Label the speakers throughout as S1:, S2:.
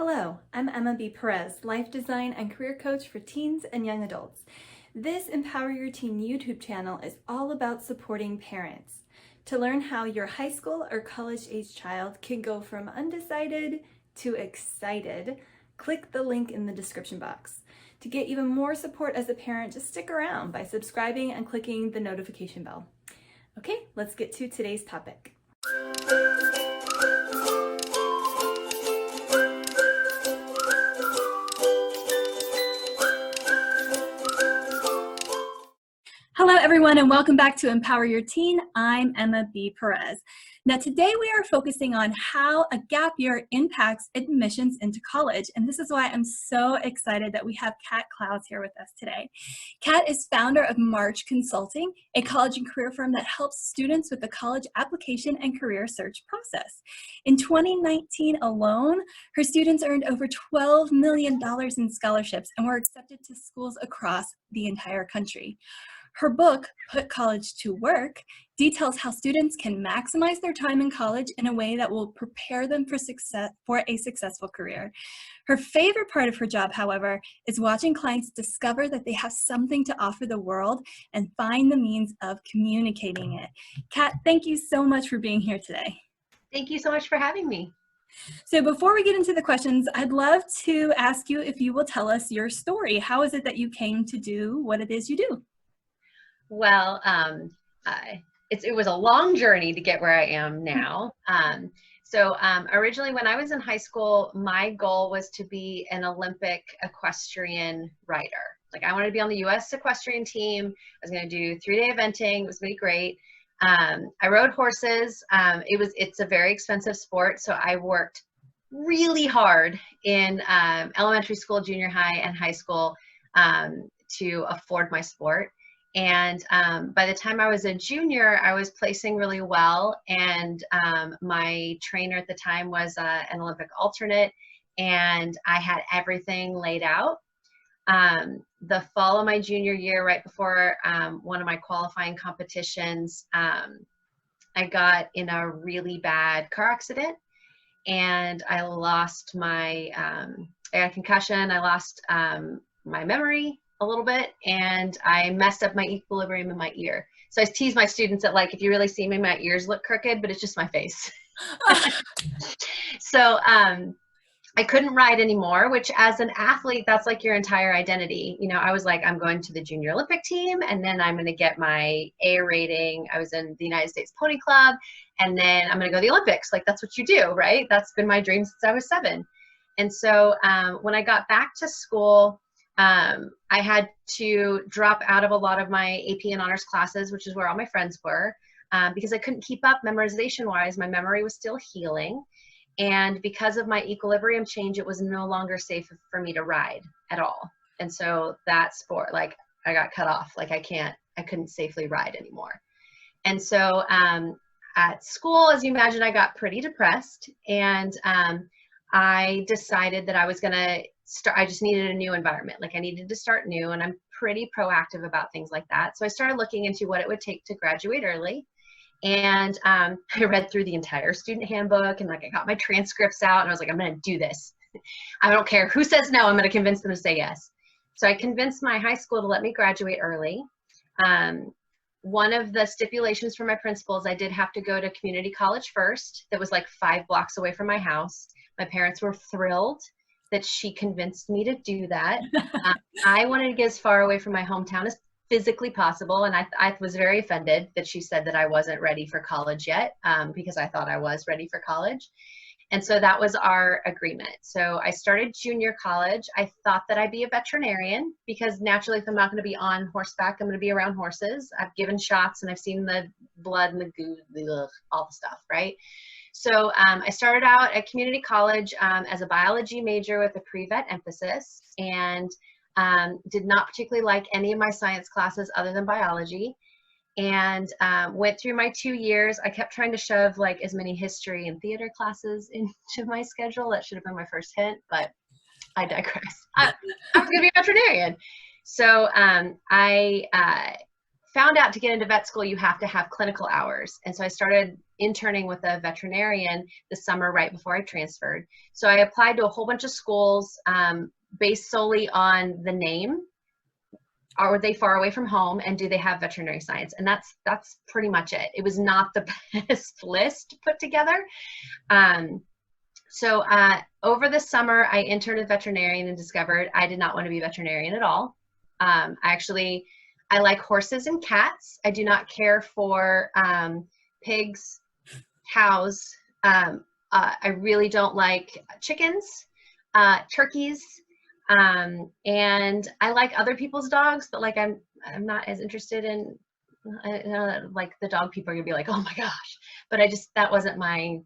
S1: Hello, I'm Emma B. Perez, life design and career coach for teens and young adults. This Empower Your Teen YouTube channel is all about supporting parents. To learn how your high school or college age child can go from undecided to excited, click the link in the description box. To get even more support as a parent, just stick around by subscribing and clicking the notification bell. Okay, let's get to today's topic. Hello everyone and welcome back to Empower Your Teen. I'm Emma B. Perez. Now today we are focusing on how a gap year impacts admissions into college, and this is why I'm so excited that we have Kat Clowes here with us today. Kat is founder of March Consulting, a college and career firm that helps students with the college application and career search process. In 2019 alone, her students earned over $12 million in scholarships and were accepted to schools across the entire country. Her book, Put College to Work, details how students can maximize their time in college in a way that will prepare them for a successful career. Her favorite part of her job, however, is watching clients discover that they have something to offer the world and find the means of communicating it. Kat, thank you so much for being here today.
S2: Thank you so much for having me.
S1: So before we get into the questions, I'd love to ask you if you will tell us your story. How is it that you came to do what it is you do?
S2: Well, it was a long journey to get where I am now. Originally when I was in high school, my goal was to be an Olympic equestrian rider. Like I wanted to be on the U.S. equestrian team. I was going to do 3-day eventing. It was going to be great. I rode horses. It's a very expensive sport. So I worked really hard in elementary school, junior high, and high school to afford my sport. And by the time I was a junior, I was placing really well. And my trainer at the time was an Olympic alternate, and I had everything laid out. The fall of my junior year, right before one of my qualifying competitions, I got in a really bad car accident, and I lost I got a concussion. I lost my memory a little bit, and I messed up my equilibrium in my ear. So I tease my students that, like, if you really see me, my ears look crooked, but it's just my face. So I couldn't ride anymore, which as an athlete, that's like your entire identity. You know, I was like, I'm going to the junior Olympic team, and then I'm going to get my A rating. I was in the United States Pony Club, and then I'm going to go to the Olympics. Like, that's what you do, right? That's been my dream since I was 7. And so when I got back to school, I had to drop out of a lot of my AP and honors classes, which is where all my friends were, because I couldn't keep up memorization-wise. My memory was still healing. And because of my equilibrium change, it was no longer safe for me to ride at all. And so that sport, like, I got cut off. Like, I couldn't safely ride anymore. And so at school, as you imagine, I got pretty depressed. And I decided that I was going to I just needed a new environment. Like, I needed to start new, and I'm pretty proactive about things like that. So I started looking into what it would take to graduate early. And I read through the entire student handbook, and like I got my transcripts out, and I was like, I'm going to do this. I don't care who says no, I'm going to convince them to say yes. So I convinced my high school to let me graduate early. One of the stipulations for my principals, I did have to go to community college first. That was like 5 blocks away from my house. My parents were thrilled that she convinced me to do that. I wanted to get as far away from my hometown as physically possible, and I was very offended that she said that I wasn't ready for college yet, because I thought I was ready for college. And so that was our agreement. So I started junior college. I thought that I'd be a veterinarian, because naturally, if I'm not going to be on horseback, I'm going to be around horses. I've given shots, and I've seen the blood and the goo, all the stuff, right? So I started out at community college as a biology major with a pre-vet emphasis, and did not particularly like any of my science classes other than biology, and went through my 2 years. I kept trying to shove like as many history and theater classes into my schedule. That should have been my first hint, but I digress. I was going to be a veterinarian. So I found out to get into vet school, you have to have clinical hours. And so I started interning with a veterinarian this summer right before I transferred. So I applied to a whole bunch of schools based solely on the name. Are they far away from home, and do they have veterinary science? And that's pretty much it. It was not the best list put together. So over the summer, I interned as a veterinarian and discovered I did not want to be a veterinarian at all. I like horses and cats. I do not care for pigs, cows. I really don't like chickens, turkeys, and I like other people's dogs, but like I'm not as interested in like the dog people are gonna be like, oh my gosh, but that wasn't my.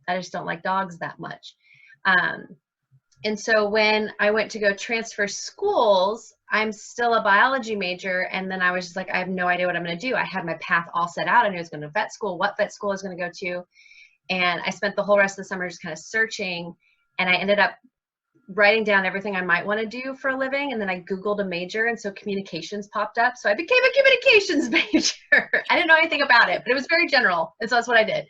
S2: I just don't like dogs that much. And so when I went to go transfer schools, I'm still a biology major. And then I was just like, I have no idea what I'm going to do. I had my path all set out. I knew I was going to vet school, what vet school I was going to go to. And I spent the whole rest of the summer just kind of searching. And I ended up writing down everything I might want to do for a living. And then I Googled a major. And so communications popped up. So I became a communications major. I didn't know anything about it, but it was very general. And so that's what I did.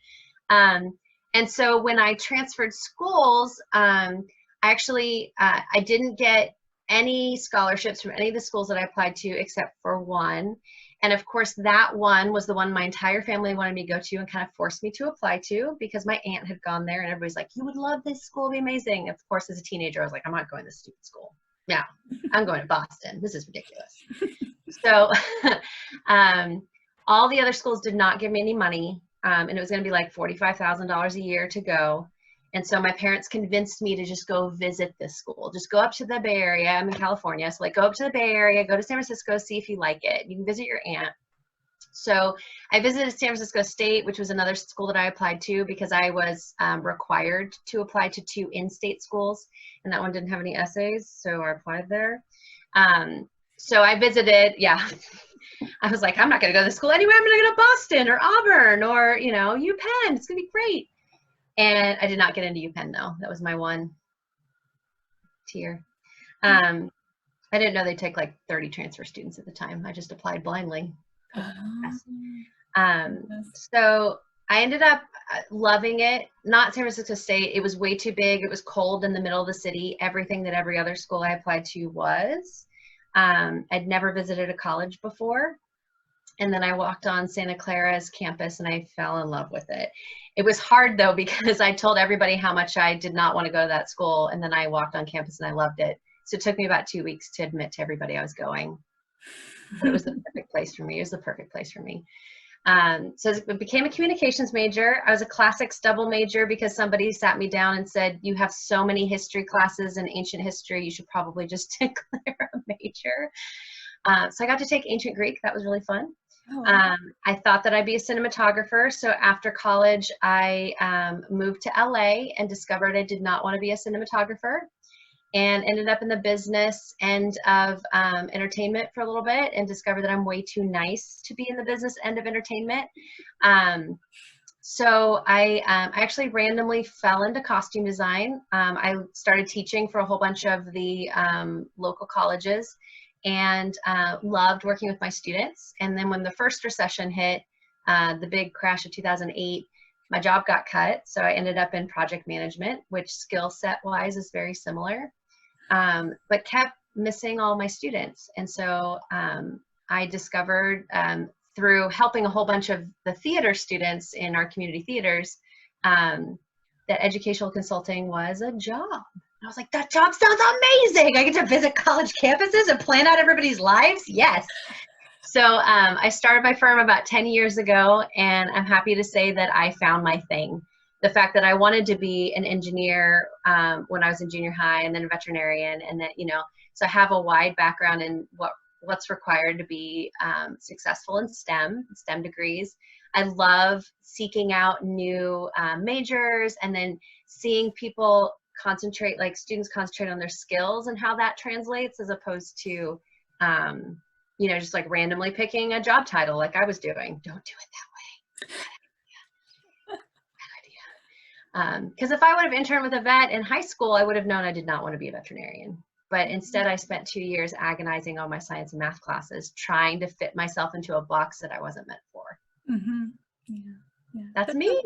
S2: And so when I transferred schools, I didn't get any scholarships from any of the schools that I applied to except for one. And of course, that one was the one my entire family wanted me to go to and kind of forced me to apply to because my aunt had gone there and everybody's like, you would love this school, it'd be amazing. Of course, as a teenager, I was like, I'm not going to this stupid school. Yeah, I'm going to Boston. This is ridiculous. So all the other schools did not give me any money. And it was going to be like $45,000 a year to go. And so my parents convinced me to just go visit this school. Just go up to the Bay Area. I'm in California. So like go up to the Bay Area, go to San Francisco, see if you like it. You can visit your aunt. So I visited San Francisco State, which was another school that I applied to because I was required to apply to 2 in-state schools. And that one didn't have any essays. So I applied there. So I visited, yeah. I was like, I'm not going to go to school anywhere. I'm going to go to Boston or Auburn or, UPenn. It's going to be great. And I did not get into UPenn, though. That was my one tier. I didn't know they take like 30 transfer students at the time. I just applied blindly. So I ended up loving it. Not San Francisco State. It was way too big. It was cold in the middle of the city. Everything that every other school I applied to was. I'd never visited a college before. And then I walked on Santa Clara's campus and I fell in love with it. It was hard though, because I told everybody how much I did not want to go to that school. And then I walked on campus and I loved it. So it took me about 2 weeks to admit to everybody I was going. But it was the perfect place for me. It was the perfect place for me. So I became a communications major. I was a classics double major because somebody sat me down and said, you have so many history classes in ancient history, you should probably just declare a major. So I got to take ancient Greek. That was really fun. Oh, wow. I thought that I'd be a cinematographer. So after college, I moved to LA and discovered I did not want to be a cinematographer and ended up in the business end of entertainment for a little bit and discovered that I'm way too nice to be in the business end of entertainment. So I actually randomly fell into costume design. I started teaching for a whole bunch of the local colleges and loved working with my students. And then when the first recession hit, the big crash of 2008, my job got cut. So I ended up in project management, which skill set wise is very similar, but kept missing all my students. And so I discovered through helping a whole bunch of the theater students in our community theaters that educational consulting was a job. I was like, that job sounds amazing. I get to visit college campuses and plan out everybody's lives. Yes. So I started my firm about 10 years ago, and I'm happy to say that I found my thing. The fact that I wanted to be an engineer when I was in junior high and then a veterinarian, and that, so I have a wide background in what's required to be successful in STEM degrees. I love seeking out new majors and then seeing people concentrate, like students concentrate on their skills and how that translates, as opposed to, just like randomly picking a job title like I was doing. Don't do it that way. Bad idea. Because if I would have interned with a vet in high school, I would have known I did not want to be a veterinarian. But instead, I spent 2 years agonizing on my science and math classes, trying to fit myself into a box that I wasn't meant for.
S1: Mm-hmm. Yeah. Yeah.
S2: That's me.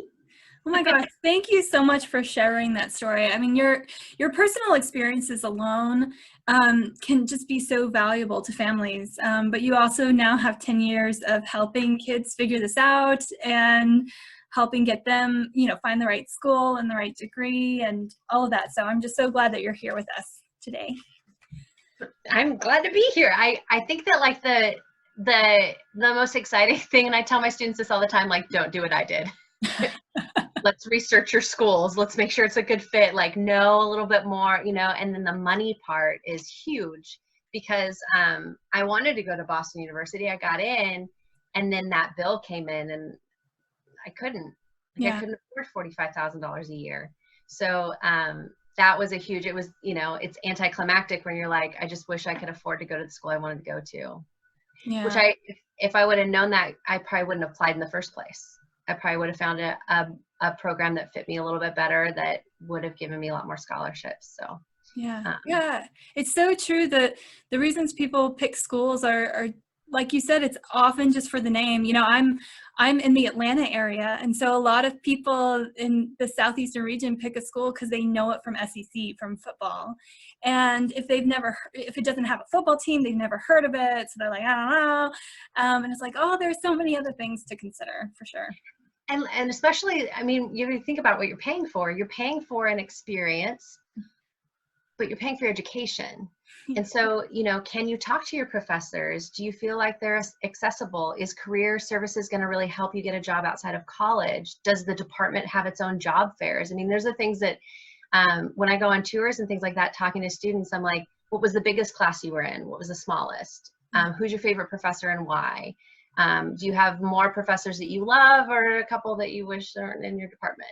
S1: Oh my gosh, thank you so much for sharing that story. I mean, your personal experiences alone can just be so valuable to families. But you also now have 10 years of helping kids figure this out and helping get them, find the right school and the right degree and all of that. So I'm just so glad that you're here with us today.
S2: I'm glad to be here. I think that like the most exciting thing, and I tell my students this all the time, like, don't do what I did. Let's research your schools. Let's make sure it's a good fit. Like, know a little bit more, and then the money part is huge because I wanted to go to Boston University. I got in, and then that bill came in and I couldn't. I couldn't afford $45,000 a year. So that was a huge, it was, it's anticlimactic when you're like, I just wish I could afford to go to the school I wanted to go to. Yeah. Which if I would have known that, I probably wouldn't have applied in the first place. I probably would have found a program that fit me a little bit better that would have given me a lot more scholarships. So
S1: yeah, it's so true that the reasons people pick schools are like you said, it's often just for the name. I'm in the Atlanta area, and so a lot of people in the southeastern region pick a school because they know it from SEC, from football. And if it doesn't have a football team, they've never heard of it, so they're like, I don't know. And it's like, oh, there's so many other things to consider for sure.
S2: And especially, I mean, you think about what you're paying for. You're paying for an experience, but you're paying for your education. And so, can you talk to your professors? Do you feel like they're accessible? Is career services going to really help you get a job outside of college? Does the department have its own job fairs? I mean, there's the things that when I go on tours and things like that, talking to students, I'm like, what was the biggest class you were in? What was the smallest? Who's your favorite professor and why? Do you have more professors that you love or a couple that you wish aren't in your department?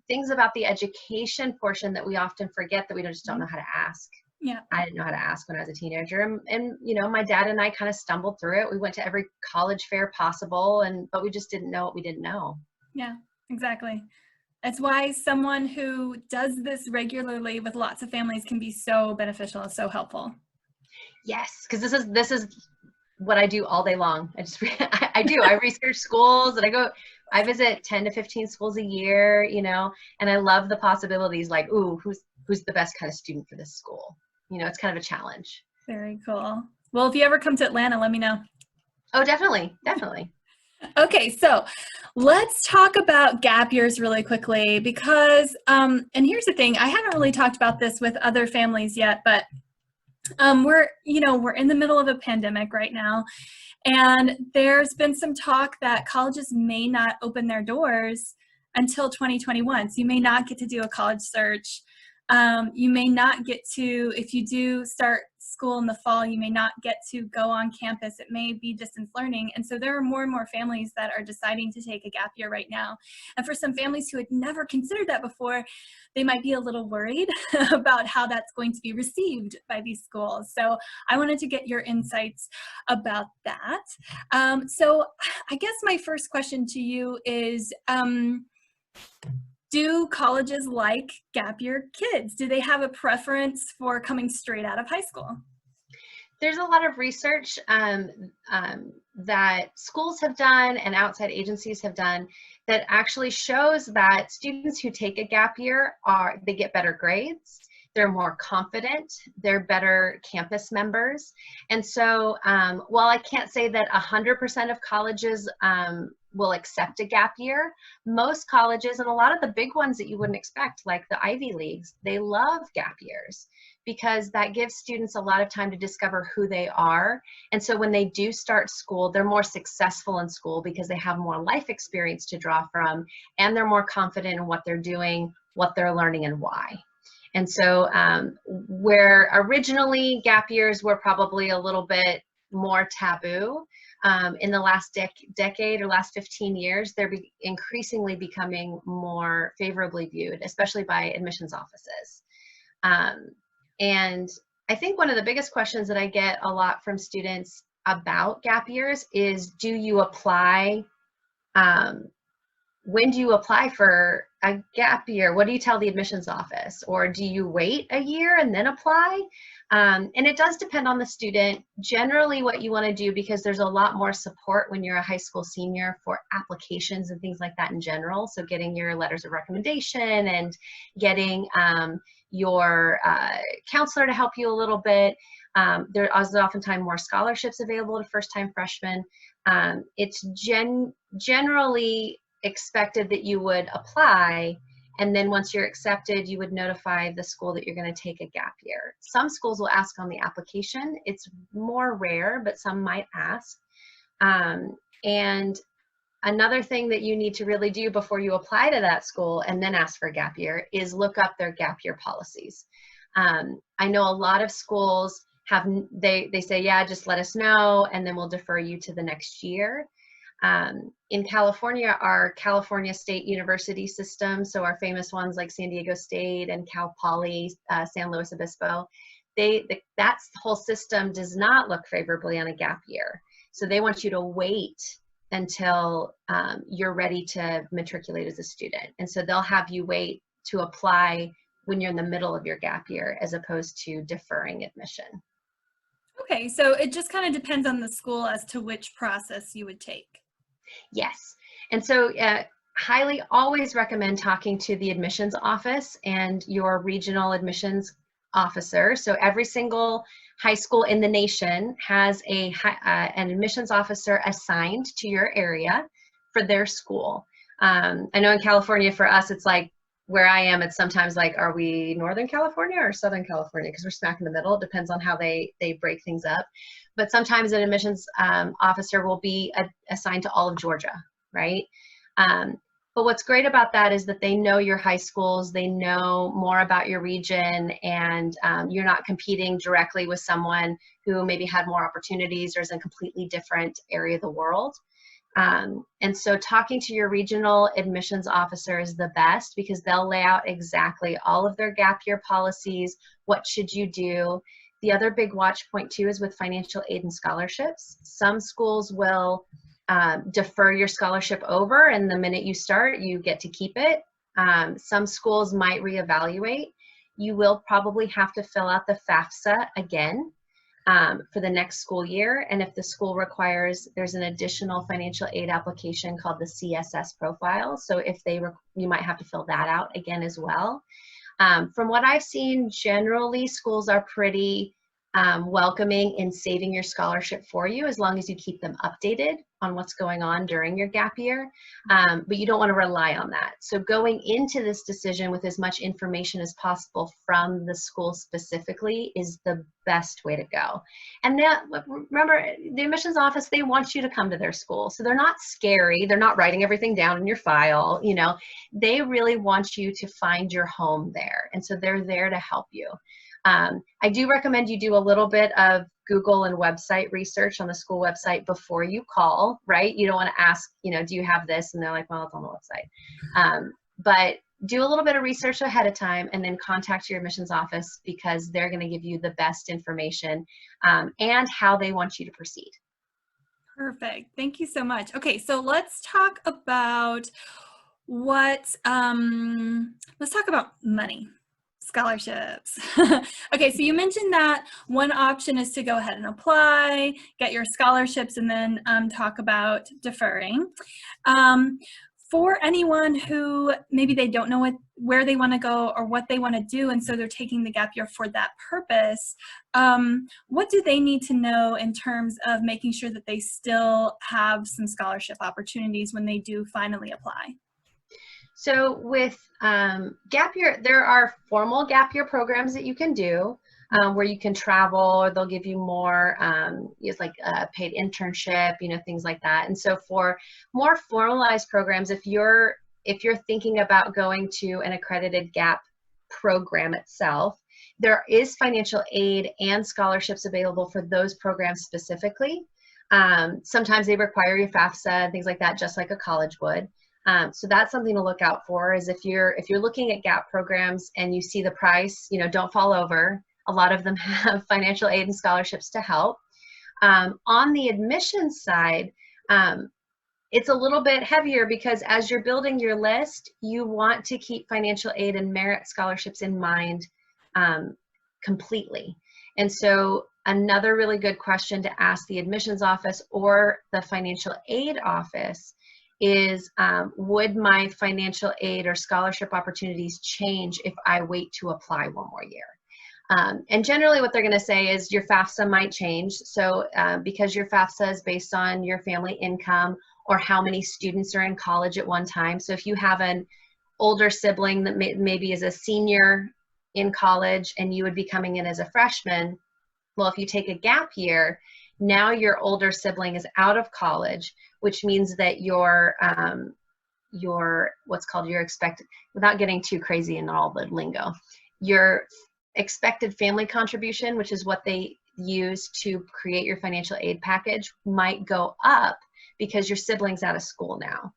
S2: Things about the education portion that we often forget that we just don't know how to ask.
S1: Yeah.
S2: I didn't know how to ask when I was a teenager. And my dad and I kind of stumbled through it. We went to every college fair possible, but we just didn't know what we didn't know.
S1: Yeah, exactly. That's why someone who does this regularly with lots of families can be so beneficial and so helpful.
S2: Yes, because this is what I do all day long. I do. I research schools and I visit 10 to 15 schools a year, and I love the possibilities like, ooh, who's the best kind of student for this school? It's kind of a challenge.
S1: Very cool. Well, if you ever come to Atlanta, let me know.
S2: Oh, definitely. Definitely.
S1: Okay, so let's talk about gap years really quickly because, and here's the thing, I haven't really talked about this with other families yet, but we're in the middle of a pandemic right now, and there's been some talk that colleges may not open their doors until 2021. So you may not get to do a college search. You may not get to, if you do start school in the fall, you may not get to go on campus. It may be distance learning. And so there are more and more families that are deciding to take a gap year right now. And for some families who had never considered that before, they might be a little worried about how that's going to be received by these schools. So I wanted to get your insights about that. So I guess my first question to you is, do colleges like gap year kids? Do they have a preference for coming straight out of high school?
S2: There's a lot of research that schools have done and outside agencies have done that actually shows that students who take a gap year they get better grades, they're more confident, they're better campus members. And so while I can't say that 100% of colleges will accept a gap year, most colleges and a lot of the big ones that you wouldn't expect, like the Ivy Leagues, they love gap years because that gives students a lot of time to discover who they are. And so when they do start school, they're more successful in school because they have more life experience to draw from, and they're more confident in what they're doing, what they're learning, and why. And so where originally gap years were probably a little bit more taboo, in the last decade or last 15 years, they're increasingly becoming more favorably viewed, especially by admissions offices. And I think one of the biggest questions that I get a lot from students about gap years is, do you apply, when do you apply for a gap year, what do you tell the admissions office? Or do you wait a year and then apply? And it does depend on the student. Generally, what you want to do, because there's a lot more support when you're a high school senior for applications and things like that in general. So getting your letters of recommendation and getting your counselor to help you a little bit. There is oftentimes more scholarships available to first-time freshmen. It's generally expected that you would apply, and then once you're accepted, you would notify the school that you're going to take a gap year. Some schools will ask on the application. It's more rare, but some might ask. And another thing that you need to really do before you apply to that school and then ask for a gap year is look up their gap year policies. I know a lot of schools have, they say, yeah, just let us know, and then we'll defer you to the next year. In California, our California State University system, so our famous ones like San Diego State and Cal Poly, San Luis Obispo, that whole system does not look favorably on a gap year. So they want you to wait until you're ready to matriculate as a student. And so they'll have you wait to apply when you're in the middle of your gap year, as opposed to deferring admission.
S1: Okay, so it just kind of depends on the school as to which process you would take.
S2: Yes. And so highly always recommend talking to the admissions office and your regional admissions officer. So every single high school in the nation has an admissions officer assigned to your area for their school. I know in California, for us, it's like where I am, it's sometimes like, are we Northern California or Southern California? Because we're smack in the middle. It depends on how they break things up. But sometimes an admissions officer will be assigned to all of Georgia, right? But what's great about that is that they know your high schools, they know more about your region, and you're not competing directly with someone who maybe had more opportunities or is in a completely different area of the world. And so talking to your regional admissions officer is the best, because they'll lay out exactly all of their gap year policies. What should you do? The other big watch point too is with financial aid and scholarships. Some schools will defer your scholarship over, and the minute you start, you get to keep it. Some schools might reevaluate. You will probably have to fill out the FAFSA again for the next school year. And if the school requires, there's an additional financial aid application called the CSS profile. So if you might have to fill that out again as well. From what I've seen, generally schools are pretty welcoming in saving your scholarship for you, as long as you keep them updated on what's going on during your gap year. But you don't want to rely on that. So going into this decision with as much information as possible from the school specifically is the best way to go. And remember, the admissions office, they want you to come to their school. So they're not scary. They're not writing everything down in your file. You know, they really want you to find your home there. And so they're there to help you. I do recommend you do a little bit of Google and website research on the school website before you call, right? You don't want to ask, you know, do you have this? And they're like, well, it's on the website. But do a little bit of research ahead of time, and then contact your admissions office, because they're going to give you the best information and how they want you to proceed.
S1: Perfect. Thank you so much. Okay, so let's talk about let's talk about money. Scholarships. Okay, so you mentioned that one option is to go ahead and apply, get your scholarships, and then talk about deferring. For anyone who maybe they don't know where they want to go or what they want to do, and so they're taking the gap year for that purpose, what do they need to know in terms of making sure that they still have some scholarship opportunities when they do finally apply?
S2: So with gap year, there are formal gap year programs that you can do where you can travel, or they'll give you more, it's like a paid internship, you know, things like that. And so for more formalized programs, if you're thinking about going to an accredited gap program itself, there is financial aid and scholarships available for those programs specifically. Sometimes they require your FAFSA and things like that, just like a college would. So that's something to look out for, is if you're looking at gap programs and you see the price, you know, don't fall over. A lot of them have financial aid and scholarships to help. On the admissions side, it's a little bit heavier because as you're building your list, you want to keep financial aid and merit scholarships in mind completely. And so another really good question to ask the admissions office or the financial aid office is, would my financial aid or scholarship opportunities change if I wait to apply one more year? And generally what they're going to say is your FAFSA might change. So because your FAFSA is based on your family income or how many students are in college at one time. So if you have an older sibling that maybe is a senior in college and you would be coming in as a freshman, well, if you take a gap year, now your older sibling is out of college, which means that your what's called your expected, without getting too crazy in all the lingo, your expected family contribution, which is what they use to create your financial aid package, might go up because your sibling's out of school now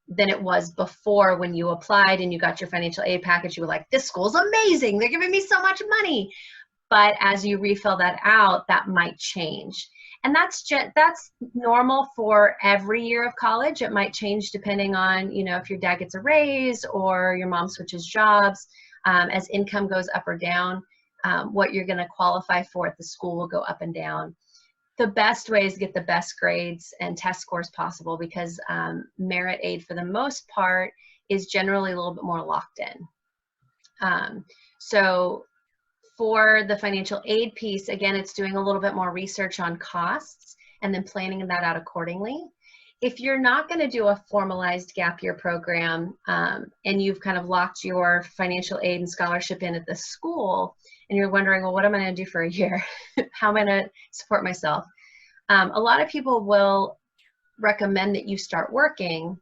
S2: than it was before. When you applied and you got your financial aid package, you were like, this school's amazing, they're giving me so much money. But as you refill that out, that might change. And that's normal for every year of college. It might change depending on, you know, if your dad gets a raise or your mom switches jobs. As income goes up or down, what you're going to qualify for at the school will go up and down. The best way is to get the best grades and test scores possible, because merit aid for the most part is generally a little bit more locked in. So for the financial aid piece, again, it's doing a little bit more research on costs and then planning that out accordingly. If you're not going to do a formalized gap year program and you've kind of locked your financial aid and scholarship in at the school and you're wondering, well, what am I going to do for a year? How am I going to support myself? A lot of people will recommend that you start working,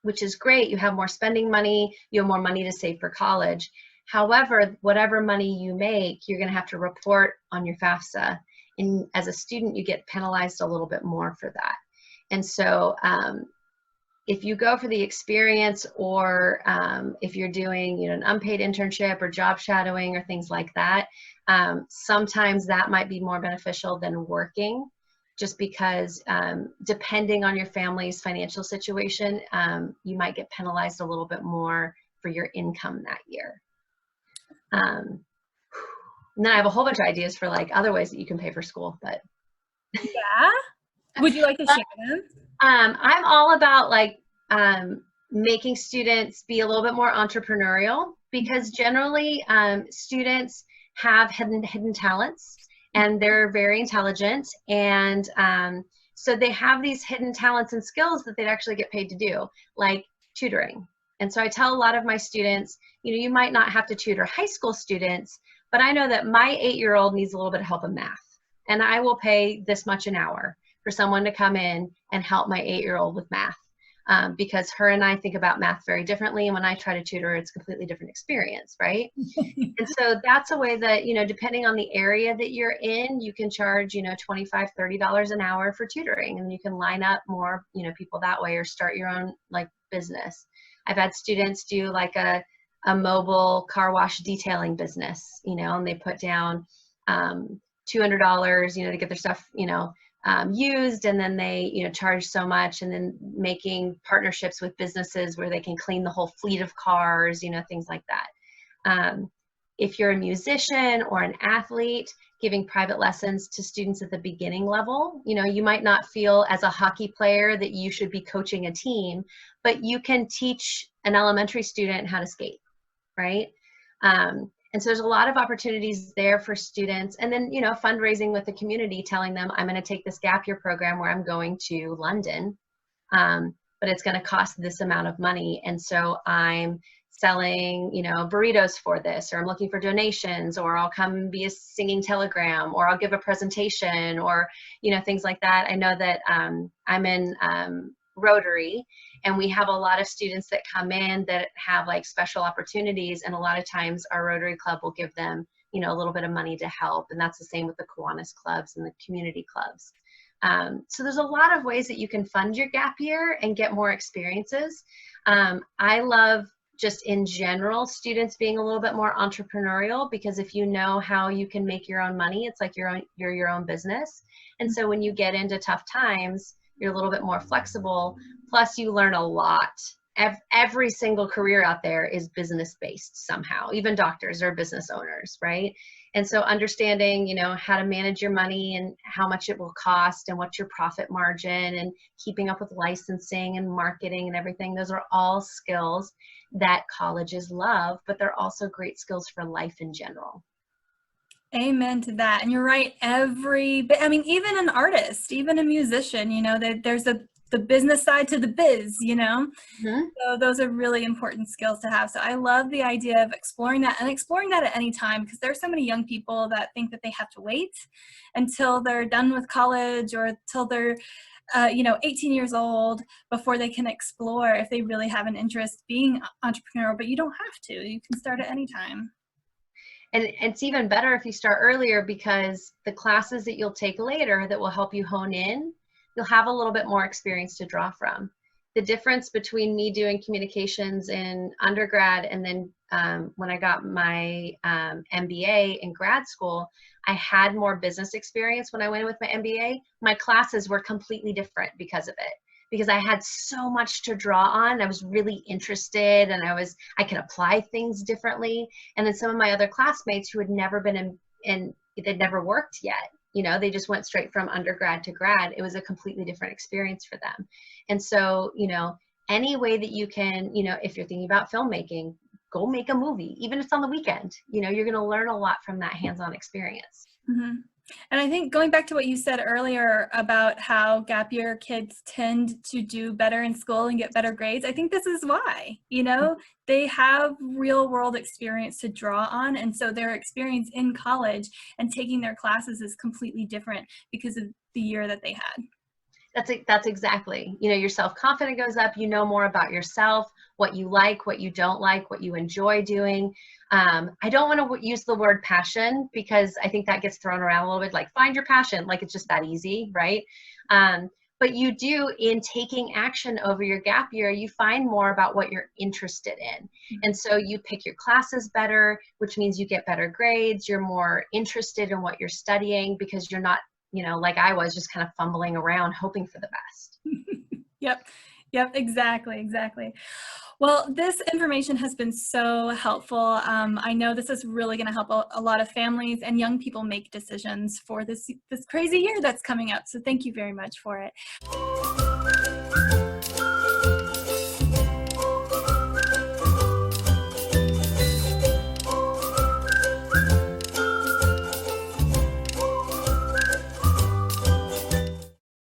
S2: which is great. You have more spending money, you have more money to save for college. However, whatever money you make, you're going to have to report on your FAFSA. And as a student, you get penalized a little bit more for that. And so if you go for the experience, or if you're doing, you know, an unpaid internship or job shadowing or things like that, sometimes that might be more beneficial than working, just because depending on your family's financial situation, you might get penalized a little bit more for your income that year. And then I have a whole bunch of ideas for like other ways that you can pay for school, but
S1: yeah. Would you like to share them?
S2: I'm all about like making students be a little bit more entrepreneurial, because generally students have hidden talents and they're very intelligent, and so they have these hidden talents and skills that they'd actually get paid to do, like tutoring. And so I tell a lot of my students, you know, you might not have to tutor high school students, but I know that my 8-year-old needs a little bit of help in math, and I will pay this much an hour for someone to come in and help my 8-year-old with math, because her and I think about math very differently. And when I try to tutor, it's a completely different experience, right? And so that's a way that, you know, depending on the area that you're in, you can charge, you know, $25, $30 an hour for tutoring, and you can line up more, you know, people that way, or start your own like business. I've had students do like a mobile car wash detailing business, you know, and they put down $200, you know, to get their stuff, you know, used, and then they, you know, charge so much, and then making partnerships with businesses where they can clean the whole fleet of cars, you know, things like that. If you're a musician or an athlete, giving private lessons to students at the beginning level, you know, you might not feel as a hockey player that you should be coaching a team, but you can teach an elementary student how to skate, right? And so there's a lot of opportunities there for students. And then, you know, fundraising with the community, telling them, I'm going to take this gap year program where I'm going to London, but it's going to cost this amount of money. And so I'm selling, you know, burritos for this, or I'm looking for donations, or I'll come be a singing telegram, or I'll give a presentation, or, you know, things like that. I know that I'm in Rotary, and we have a lot of students that come in that have like special opportunities, and a lot of times our Rotary Club will give them, you know, a little bit of money to help. And that's the same with the Kiwanis clubs and the community clubs. So there's a lot of ways that you can fund your gap year and get more experiences. I love, just in general, students being a little bit more entrepreneurial, because if you know how you can make your own money, it's like you're your own business. And so when you get into tough times, you're a little bit more flexible, plus you learn a lot. Every single career out there is business based somehow. Even doctors are business owners, right? And so understanding, how to manage your money and how much it will cost and what's your profit margin and keeping up with licensing and marketing and everything, those are all skills that colleges love, but they're also great skills for life in general.
S1: Amen to that. And you're right. Even an artist, even a musician, there's the business side to the biz,
S2: Mm-hmm.
S1: So those are really important skills to have. So I love the idea of exploring that at any time, because there's so many young people that think that they have to wait until they're done with college or till they're 18 years old before they can explore if they really have an interest being entrepreneurial, but you don't have to. You can start at any time.
S2: And it's even better if you start earlier, because the classes that you'll take later that will help you hone in, you'll have a little bit more experience to draw from. The difference between me doing communications in undergrad and then when I got my MBA in grad school, I had more business experience when I went in with my MBA. My classes were completely different because of it, because I had so much to draw on. I was really interested and I could apply things differently. And then some of my other classmates who had never been they'd never worked yet, they just went straight from undergrad to grad. It was a completely different experience for them. And so, any way that you can, if you're thinking about filmmaking, go make a movie, even if it's on the weekend, you're going to learn a lot from that hands-on experience.
S1: Mm-hmm. And I think going back to what you said earlier about how gap year kids tend to do better in school and get better grades, I think this is why, they have real world experience to draw on. And so their experience in college and taking their classes is completely different because of the year that they had.
S2: That's exactly, your self-confidence goes up, more about yourself, what you like, what you don't like, what you enjoy doing. I don't want to use the word passion, because I think that gets thrown around a little bit, like find your passion, like it's just that easy, right? But you do, in taking action over your gap year, you find more about what you're interested in. And so you pick your classes better, which means you get better grades, you're more interested in what you're studying, because you're not, like I was, just kind of fumbling around hoping for the best.
S1: Yep, exactly. Well, this information has been so helpful. I know this is really going to help a lot of families and young people make decisions for this crazy year that's coming up. So thank you very much for it.